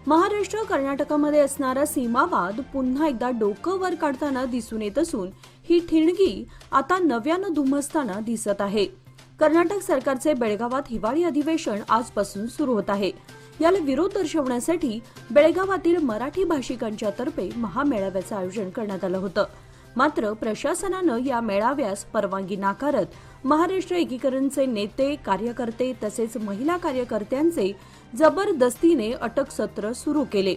महाराष्ट्र कर्नाटकामध्ये असणारा सीमावाद पुन्हा एकदा डोकं वर काढताना दिसून येत असून ही ठिणगी आता नव्यानं धुमसताना दिसत आहे। कर्नाटक सरकारचे बेळगावात हिवाळी अधिवेशन आजपासून सुरू होत आहे। याला विरोध दर्शवण्यासाठी बेळगावातील मराठी भाषिकांच्या तर्फे महामेळाव्याचं आयोजन करण्यात आलं होतं। मात्र प्रशासनानं या मेळाव्यास परवानगी नाकारत महाराष्ट्र एकीकरणचे नेते, कार्यकर्ते तसेच महिला कार्यकर्त्यांचे जबरदस्तीने अटक सत्र सुरू केले।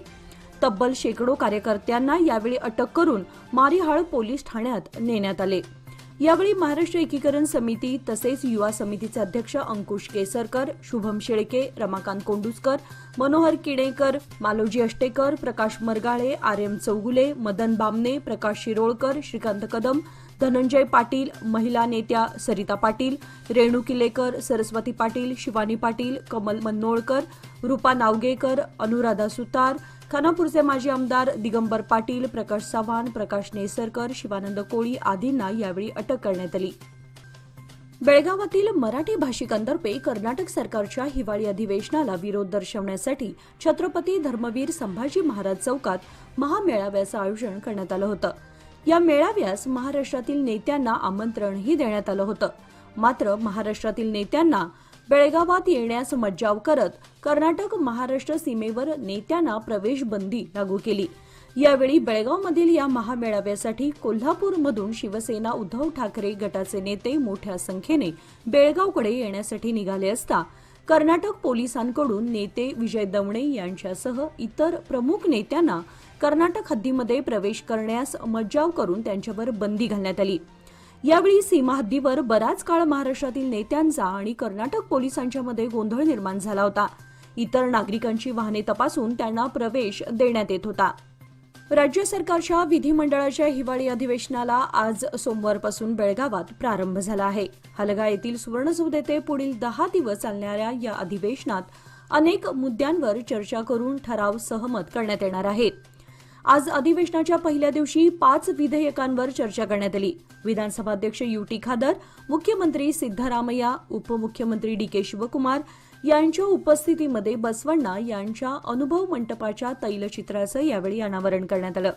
तब्बल शेकडो कार्यकर्त्यांना यावेळी अटक करून मारिहाळ पोलीस ठाण्यात नेण्यात आले। यावेळी महाराष्ट्र एकीकरण समिती तसेच युवा समितीचे अध्यक्ष अंकुश केसरकर, शुभम शेळके, रमाकांत कोंडुस्कर, मनोहर किणेकर, मालोजी अष्टेकर, प्रकाश मरगाळे, आर्यम चौगुले, मदन बामणे, प्रकाश शिरोळकर, श्रीकांत कदम, धनंजय पाटील, महिला नेत्या सरिता पाटील, रेणू किलेकर, सरस्वती पाटील, शिवानी पाटील, कमल मन्नोळकर, रूपा नावगेकर, अनुराधा सुतार, खानापूरचे माजी आमदार दिगंबर पाटील, प्रकाश चव्हाण, प्रकाश नेसरकर, शिवानंद कोळी आदींना यावेळी अटक करण्यात आली। बेळगावातील मराठी भाषिकांतर्फे कर्नाटक सरकारच्या हिवाळी अधिवेशनाला विरोध दर्शवण्यासाठी छत्रपती धर्मवीर संभाजी महाराज चौकात महामेळाव्याचं आयोजन करण्यात आलं होतं। या मेळाव्यास महाराष्ट्रातील नेत्यांना आमंत्रणही देण्यात आलं होतं। मात्र महाराष्ट्रातील नेत्यांना बेळगावात येण्यास मज्जाव करत कर्नाटक महाराष्ट्र सीमेवर नेत्यांना प्रवेश बंदी लागू केली। यावेळी बेळगावमधील या महामेळाव्यासाठी कोल्हापूरमधून शिवसेना उद्धव ठाकरे गटाचे नेते मोठ्या संख्येने बेळगावकडे येण्यासाठी निघाले असता कर्नाटक पोलिसांकडून नेते विजय दवणे यांच्यासह इतर प्रमुख नेत्यांना कर्नाटक हद्दीमध्ये प्रवेश करण्यास मज्जाव करून त्यांच्यावर बंदी घालण्यात आली। यावेळी सीमा हद्दीवर बराच काळ महाराष्ट्रातील नेत्यांचा आणि कर्नाटक पोलिसांच्यामध्ये गोंधळ निर्माण झाला होता। इतर नागरिकांची वाहने तपासून त्यांना प्रवेश देण्यात येत होता। राज्य सरकारच्या विधिमंडळाच्या हिवाळी अधिवेशनाला आज सोमवारपासून बेळगावात प्रारंभ झाला आहे। हलगा येथील सुवर्णसौध येथे पुढील 10 दिवस चालणाऱ्या या अधिवेशनात अनेक मुद्द्यांवर चर्चा करून ठराव सहमत करण्यात येणार आहेत। आज अधिवेशनाच्या पहिल्या दिवशी 5 विधेयकांवर चर्चा करण्यात आली। विधानसभा अध्यक्ष युटी खादर, मुख्यमंत्री सिद्धरामय्या, उपमुख्यमंत्री डी.के. शिवकुमार यांच्या उपस्थितीमध्ये बसवण्णा यांच्या अनुभव मंटपाच्या तैलचित्राचं यावेळी अनावरण करण्यात आलं।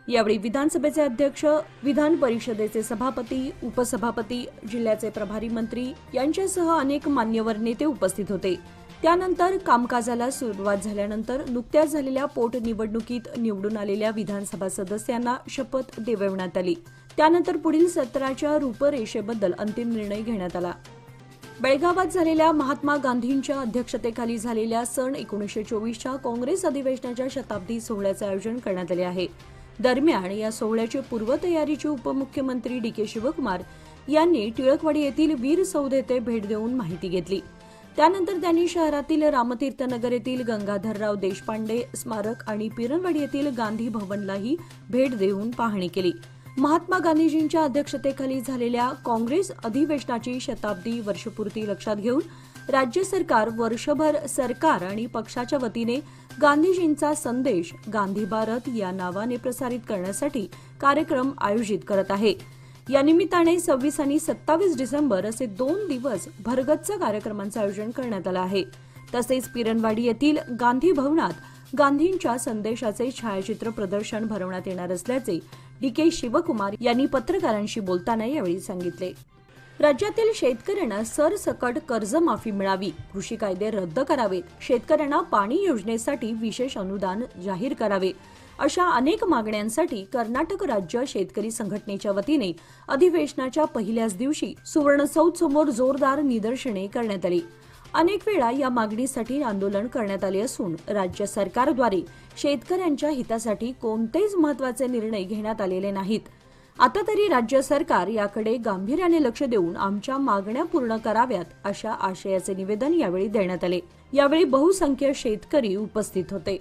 यावेळी विधानसभेचे अध्यक्ष, विधान परिषदेचे सभापती, उपसभापती, जिल्ह्याचे प्रभारी मंत्री यांच्यासह अनेक मान्यवर नेते उपस्थित होते। त्यानंतर कामकाजाला सुरुवात झाल्यानंतर नुकत्याच झालेल्या पोटनिवडणुकीत निवडून आलेल्या विधानसभा सदस्यांना शपथ देवविण्यात आली। त्यानंतर पुढील सत्राच्या रूपरेषेबद्दल अंतिम निर्णय घेण्यात आला। बेळगावात झालेल्या महात्मा गांधींच्या अध्यक्षतेखाली झालेल्या सन 1924च्या काँग्रेस अधिवेशनाच्या शताब्दी सोहळ्याचे आयोजन करण्यात आले आहे। दरम्यान या सोहळ्याची पूर्वतयारीची उपमुख्यमंत्री डी.के. शिवकुमार यांनी टिळकवाडी येथील वीर सौध येथे भेट देऊन माहिती घेतली। त्यानंतर त्यांनी शहरातील रामतीर्थनगर येथील गंगाधरराव देशपांडे स्मारक आणि पिरणवाडी येथील गांधी भवनलाही भेट देऊन पाहणी केली। महात्मा गांधीजींच्या अध्यक्षतेखाली झालेल्या काँग्रेस अधिवेशनाची शताब्दी वर्षपूर्ती लक्षात घेऊन राज्य सरकार वर्षभर सरकार आणि पक्षाच्या वतीने गांधीजींचा संदेश गांधी भारत या नावाने प्रसारित करण्यासाठी कार्यक्रम आयोजित करत आहे। या निमित्ताने 26 आणि 27 डिसेंबर असे 2 दिवस भरगच्च कार्यक्रमांचं आयोजन करण्यात आलं आहे। तसेच पिरणवाडी येथील गांधी भवनात गांधींच्या संदेशाचे छायाचित्र प्रदर्शन भरवण्यात येणार असल्याचे डी.के. शिवकुमार यांनी पत्रकारांशी बोलताना यावेळी सांगितले। राज्यातील शेतकऱ्यांना सरसकट कर्जमाफी मिळावी, कृषी कायदे रद्द करावेत, शेतकऱ्यांना पाणी योजनेसाठी विशेष अनुदान जाहीर करावे अशा अनेक मागण्यांसाठी कर्नाटक राज्य शेतकरी संघटनेच्या वतीने अधिवेशनाच्या पहिल्याच दिवशी सुवर्णसौध समोर जोरदार निदर्शने करण्यात आली। अनेक वेळा या मागणीसाठी आंदोलन करण्यात आले असून राज्य सरकारद्वारे शेतकऱ्यांच्या हितासाठी कोणतेच महत्त्वाचे निर्णय घेण्यात आलेले नाहीत। आता तरी राज्य सरकार याकडे गांभीर्याने लक्ष देऊन आमच्या मागण्या पूर्ण कराव्यात अशा आशयाचे निवेदन यावेळी देण्यात आले। यावेळी बहुसंख्य शेतकरी उपस्थित होते।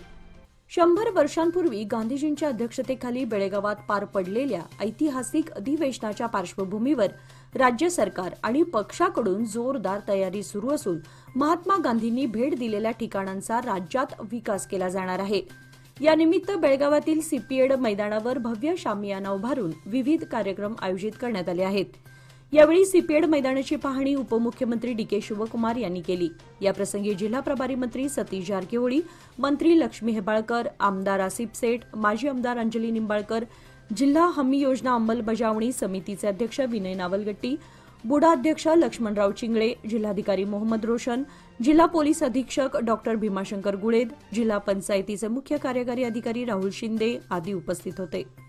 100 वर्षांपूर्वी गांधीजींच्या अध्यक्षतेखाली बेळगावात पार पडलेल्या ऐतिहासिक अधिवेशनाच्या पार्श्वभूमीवर राज्य सरकार आणि पक्षाकडून जोरदार तयारी सुरू असून महात्मा गांधींनी भेट दिलेल्या ठिकाणांचा राज्यात विकास केला जाणार आहे। यानिमित्त बेळगावातील सीपीएड मैदानावर भव्य शामियाना उभारून विविध कार्यक्रम आयोजित करण्यात आले आहेत। यावेळी सीपेड मैदानाची पाहणी उपमुख्यमंत्री डी.के. शिवकुमार यांनी केली। याप्रसंगी जिल्हा प्रभारी मंत्री सतीश जारकिहोळी, मंत्री लक्ष्मी हेबाळकर, आमदार आसिफ सेठ, माजी आमदार अंजली निंबाळकर, जिल्हा हमी योजना अंमलबजावणी समितीचे अध्यक्ष विनय नावलगट्टी, बुडा अध्यक्ष लक्ष्मणराव चिंगळे, जिल्हाधिकारी मोहम्मद रोशन, जिल्हा पोलीस अधीक्षक डॉक्टर भीमाशंकर गुळेद, जिल्हा पंचायतीचे मुख्य कार्यकारी अधिकारी राहुल शिंदे आदी उपस्थित होते।